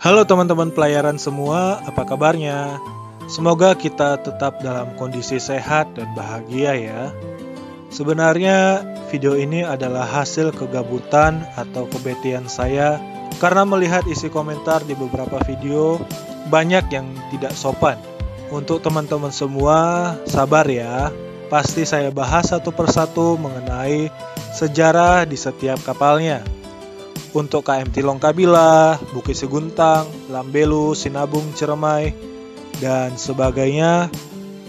Halo teman-teman pelayaran semua, apa kabarnya? Semoga kita tetap dalam kondisi sehat dan bahagia ya. Sebenarnya video ini adalah hasil kegabutan atau kebetian saya karena melihat isi komentar di beberapa video banyak yang tidak sopan. Untuk teman-teman semua, sabar ya. Pasti saya bahas satu persatu mengenai sejarah di setiap kapalnya. Untuk KM Tilong Kabila, Bukit Seguntang, Lambelu, Sinabung, Ciremai, dan sebagainya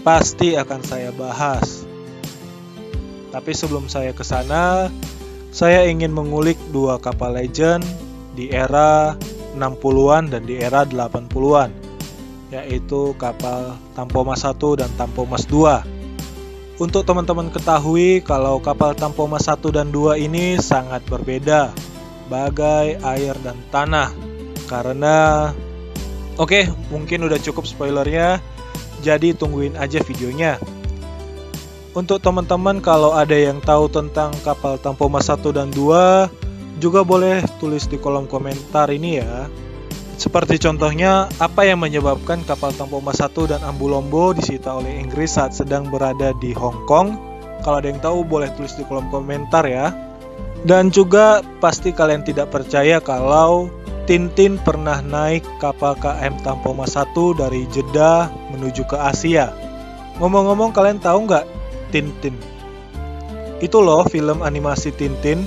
pasti akan saya bahas. Tapi sebelum saya ke sana, saya ingin mengulik dua kapal legend di era 60-an dan di era 80-an, yaitu kapal Tampomas I dan Tampomas II. Untuk teman-teman ketahui kalau kapal Tampomas I dan II ini sangat berbeda, bagai air dan tanah. Karena mungkin udah cukup spoilernya, jadi tungguin aja videonya. Untuk teman-teman kalau ada yang tahu tentang kapal Tampomas I dan II, juga boleh tulis di kolom komentar ini ya. Seperti contohnya, apa yang menyebabkan kapal Tampomas I dan Ambulombo disita oleh Inggris saat sedang berada di Hong Kong? Kalau ada yang tahu boleh tulis di kolom komentar ya. Dan juga pasti kalian tidak percaya kalau Tintin pernah naik kapal KM Tampomas I dari Jeddah menuju ke Asia. Ngomong-ngomong, kalian tahu nggak Tintin? Itu loh film animasi Tintin.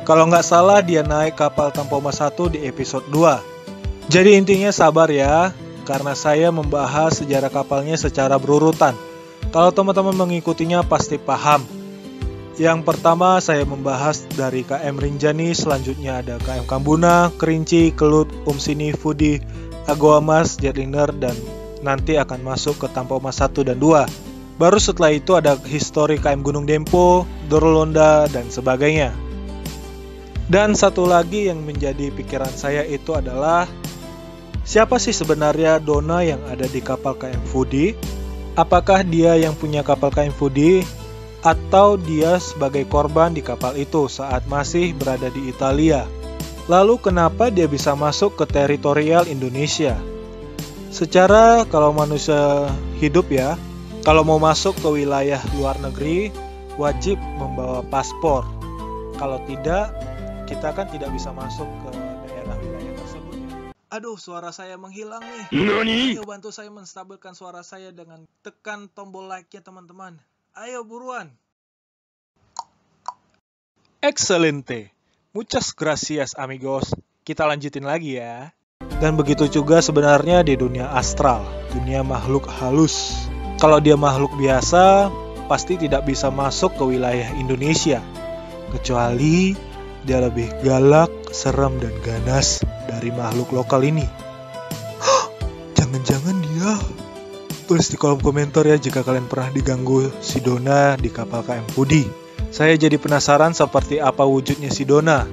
Kalau nggak salah dia naik kapal Tampomas I di episode 2. Jadi intinya sabar ya, karena saya membahas sejarah kapalnya secara berurutan. Kalau teman-teman mengikutinya pasti paham. Yang pertama saya membahas dari KM Rinjani, selanjutnya ada KM Kambuna, Kerinci, Kelut, Umsini, Fudi, Agoamas, Jetliner, dan nanti akan masuk ke Tampomas I dan II. Baru setelah itu ada histori KM Gunung Dempo, Dorolonda, dan sebagainya. Dan satu lagi yang menjadi pikiran saya itu adalah, siapa sih sebenarnya Dona yang ada di kapal KM Fudi? Apakah dia yang punya kapal KM Fudi? Atau dia sebagai korban di kapal itu saat masih berada di Italia? Lalu kenapa dia bisa masuk ke teritorial Indonesia? Secara kalau manusia hidup ya, kalau mau masuk ke wilayah luar negeri wajib membawa paspor. Kalau tidak, kita kan tidak bisa masuk ke daerah wilayah tersebut ya. Aduh, suara saya menghilang nih. Ayo bantu saya menstabilkan suara saya dengan tekan tombol like-nya teman-teman. Ayo buruan. Excelente. Muchas gracias amigos. Kita lanjutin lagi ya. Dan begitu juga sebenarnya di dunia astral, dunia makhluk halus. Kalau dia makhluk biasa, pasti tidak bisa masuk ke wilayah Indonesia. Kecuali dia lebih galak, serem, dan ganas dari makhluk lokal ini. Jangan-jangan dia... Tulis di kolom komentar ya jika kalian pernah diganggu si Dona di kapal KM Fudi. Saya jadi penasaran seperti apa wujudnya si Dona.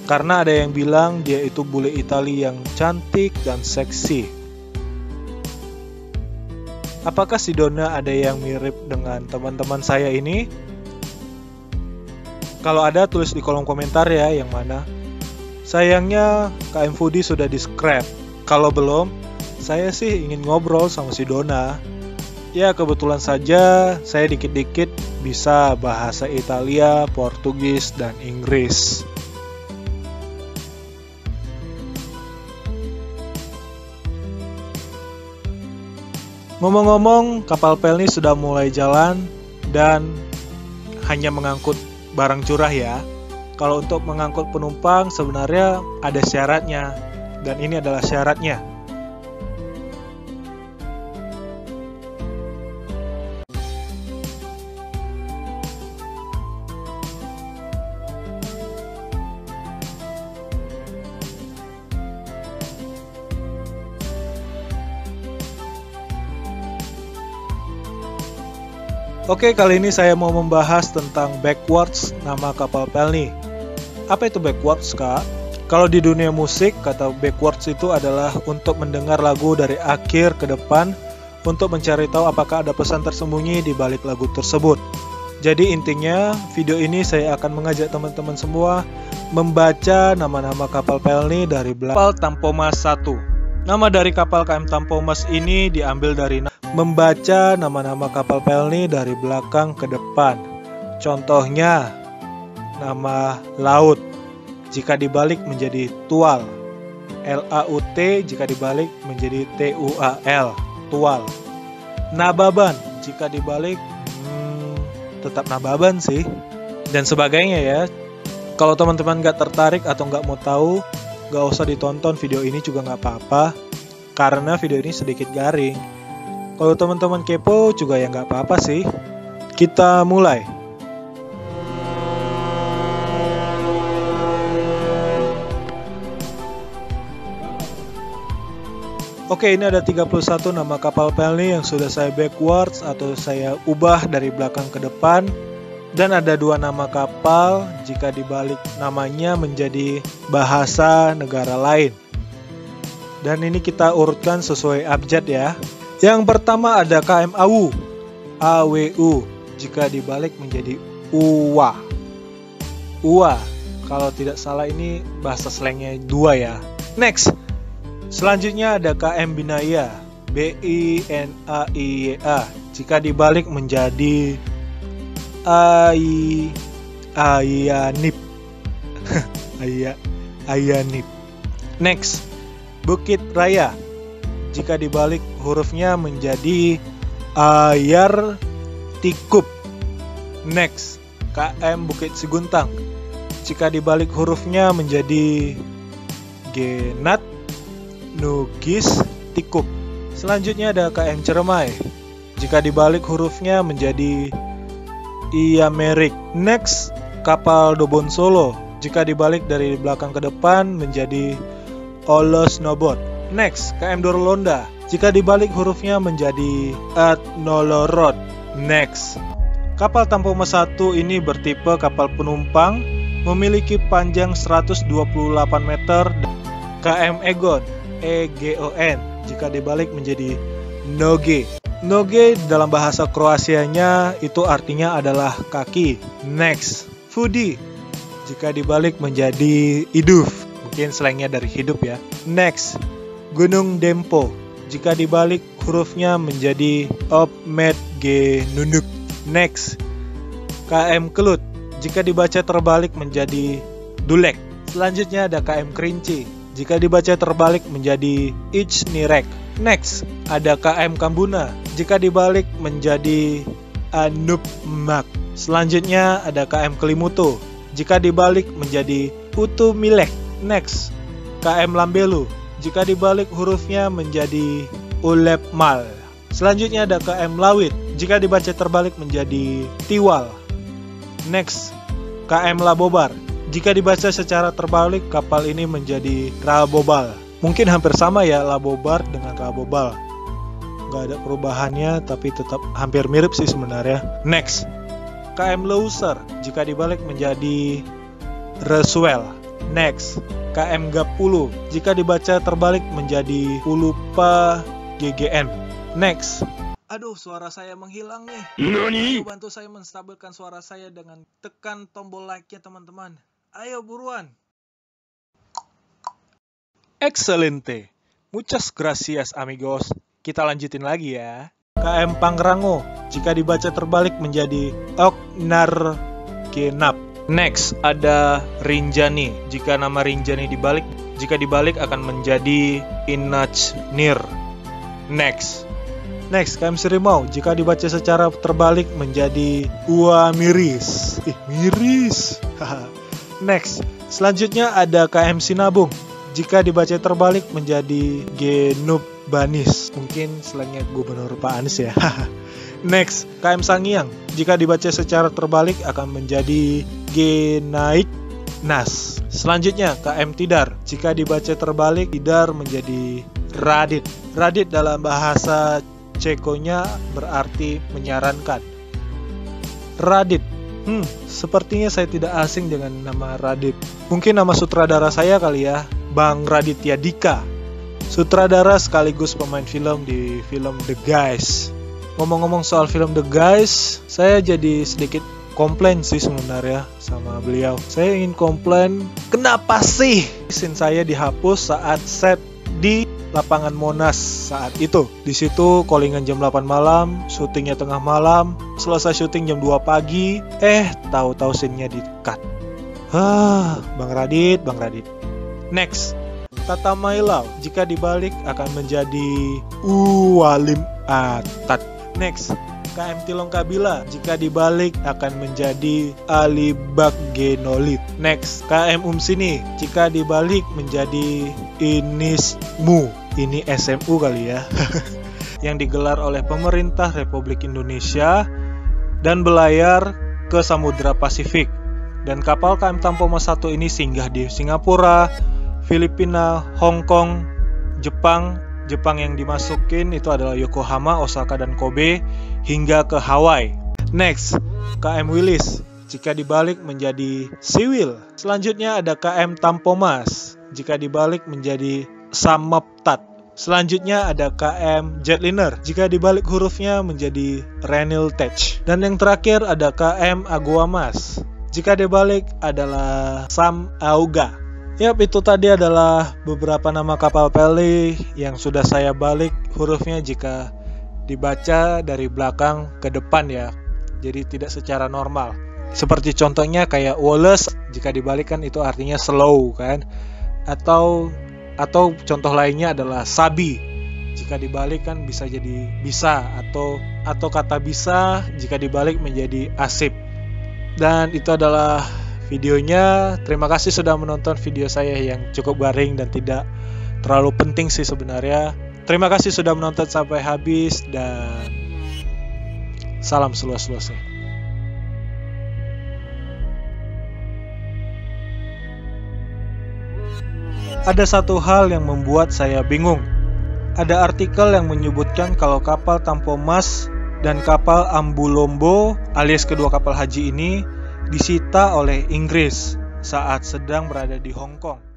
Karena ada yang bilang dia itu bule Itali yang cantik dan seksi. Apakah si Dona ada yang mirip dengan teman-teman saya ini? Kalau ada tulis di kolom komentar ya yang mana. Sayangnya KM Fudi sudah di-scrap. Kalau belum, saya sih ingin ngobrol sama si Dona. Ya kebetulan saja saya dikit-dikit bisa bahasa Italia, Portugis, dan Inggris. Ngomong-ngomong, kapal Pelni sudah mulai jalan dan hanya mengangkut barang curah ya. Kalau untuk mengangkut penumpang sebenarnya ada syaratnya, dan ini adalah syaratnya. Oke, kali ini saya mau membahas tentang Backwards nama kapal Pelni. Apa itu Backwards, Kak? Kalau di dunia musik, kata Backwards itu adalah untuk mendengar lagu dari akhir ke depan untuk mencari tahu apakah ada pesan tersembunyi di balik lagu tersebut. Jadi intinya video ini saya akan mengajak teman-teman semua membaca nama-nama kapal Pelni dari kapal Tampomas 1. Nama dari kapal KM Tampomas ini diambil dari membaca nama-nama kapal Pelni dari belakang ke depan. Contohnya nama laut jika dibalik menjadi tual. LAUT jika dibalik menjadi TUAL, tual. Nababan jika dibalik tetap nababan sih, dan sebagainya ya. Kalau teman-teman gak tertarik atau gak mau tahu, gak usah ditonton video ini juga gak apa-apa, karena video ini sedikit garing. Kalau teman-teman kepo juga ya gak apa-apa sih. Kita mulai. Oke, ini ada 31 nama kapal Pelni yang sudah saya backwards atau saya ubah dari belakang ke depan. Dan ada 2 nama kapal jika dibalik namanya menjadi bahasa negara lain. Dan ini kita urutkan sesuai abjad ya. Yang pertama ada KM AWU, AWU jika dibalik menjadi UWA. UWA, kalau tidak salah ini bahasa slangnya 2 ya. Next. Selanjutnya ada KM Binaya, BINAIA jika dibalik menjadi Ayanip. Ayanip. Next, Bukit Raya jika dibalik hurufnya menjadi Ayar Tikup. Next, KM Bukit Siguntang jika dibalik hurufnya menjadi Genat Nugis Tikup. Selanjutnya ada KM Ceremai jika dibalik hurufnya menjadi Iamerik. Next, kapal Dobon Solo jika dibalik dari belakang ke depan menjadi Olos Nobot. Next, KM Dorolonda jika dibalik hurufnya menjadi Atnolorod. Next, kapal Tampomas 1 ini bertipe kapal penumpang, memiliki panjang 128 meter. KM Egon, EGON jika dibalik menjadi Noge. Noge dalam bahasa Kroasianya itu artinya adalah kaki. Next, Fudi jika dibalik menjadi Iduf, mungkin slangnya dari hidup ya. Next, Gunung Dempo jika dibalik hurufnya menjadi Opmet G Nunuk. Next, KM Kelut jika dibaca terbalik menjadi Dulek. Selanjutnya ada KM Kerinci jika dibaca terbalik menjadi Ichnirek. Next, ada KM Kambuna jika dibalik menjadi Anupmak. Selanjutnya ada KM Kelimutu jika dibalik menjadi Utumilek. Next, KM Lambelu jika dibalik hurufnya menjadi Ulepmal. Selanjutnya ada KM Lawit jika dibaca terbalik menjadi Tiwal. Next, KM Labobar jika dibaca secara terbalik kapal ini menjadi Rabobal. Mungkin hampir sama ya Labobar dengan Rabobal. Gak ada perubahannya tapi tetap hampir mirip sih sebenarnya. Next, KM Loser jika dibalik menjadi Reswell. Next, KM Gapulu jika dibaca terbalik menjadi Ulupa GGN. Next, aduh suara saya menghilang nih. Ayo bantu saya menstabilkan suara saya dengan tekan tombol like-nya teman-teman. Ayo buruan. Excelente. Muchas gracias amigos. Kita lanjutin lagi ya. KM Pangrango jika dibaca terbalik menjadi Oknar Genap. Next ada Rinjani jika nama Rinjani jika dibalik akan menjadi Inachnir. Next KM Sirimau jika dibaca secara terbalik menjadi Uamiris. Miris. Next, selanjutnya ada KM Sinabung jika dibaca terbalik menjadi Genub Banis. Mungkin slangnya Gubernur Pak Anies ya. Next, KM Sangiang jika dibaca secara terbalik akan menjadi Genaik Nas. Selanjutnya KM Tidar jika dibaca terbalik Tidar menjadi Radit. Radit dalam bahasa Cekonya berarti menyarankan. Radit. Sepertinya saya tidak asing dengan nama Radit. Mungkin nama sutradara saya kali ya, Bang Raditya Dika. Sutradara sekaligus pemain film di film The Guys. Ngomong-ngomong soal film The Guys, saya jadi sedikit komplain sih sebenarnya sama beliau. Saya ingin komplain, kenapa sih scene saya dihapus saat set di lapangan Monas saat itu. Di situ callingan jam 8 malam, syutingnya tengah malam, selesai syuting jam 2 pagi, tahu-tahu scene-nya di-cut. Bang Radit. Next, Tata Mailau jika dibalik akan menjadi Walim Atat. Next, KM Tilong Kabila jika dibalik akan menjadi Ali Bagenolit. Next, KM Umsini jika dibalik menjadi Inismu. Ini SMU kali ya. Yang digelar oleh pemerintah Republik Indonesia dan belayar ke Samudra Pasifik. Dan kapal KM Tampomas 1 ini singgah di Singapura, Filipina, Hong Kong, Jepang yang dimasukin itu adalah Yokohama, Osaka, dan Kobe hingga ke Hawaii. Next, KM Wilis jika dibalik menjadi Siwil. Selanjutnya ada KM Tampomas jika dibalik menjadi Samaptat. Selanjutnya ada KM Jetliner jika dibalik hurufnya menjadi Renil Tech. Dan yang terakhir ada KM Aguamas jika dibalik adalah Sam Auga. Yap, itu tadi adalah beberapa nama kapal peli yang sudah saya balik hurufnya jika dibaca dari belakang ke depan ya. Jadi tidak secara normal. Seperti contohnya kayak Wallace jika dibalik kan itu artinya slow kan. Atau contoh lainnya adalah Sabi. Jika dibalik kan bisa jadi bisa atau kata bisa jika dibalik menjadi asip. Dan itu adalah videonya. Terima kasih sudah menonton video saya yang cukup garing dan tidak terlalu penting sih sebenarnya. Terima kasih sudah menonton sampai habis dan salam seluas-luasnya. Ada satu hal yang membuat saya bingung. Ada artikel yang menyebutkan kalau kapal Tampomas dan kapal Ambulombo alias kedua kapal haji ini disita oleh Inggris saat sedang berada di Hong Kong.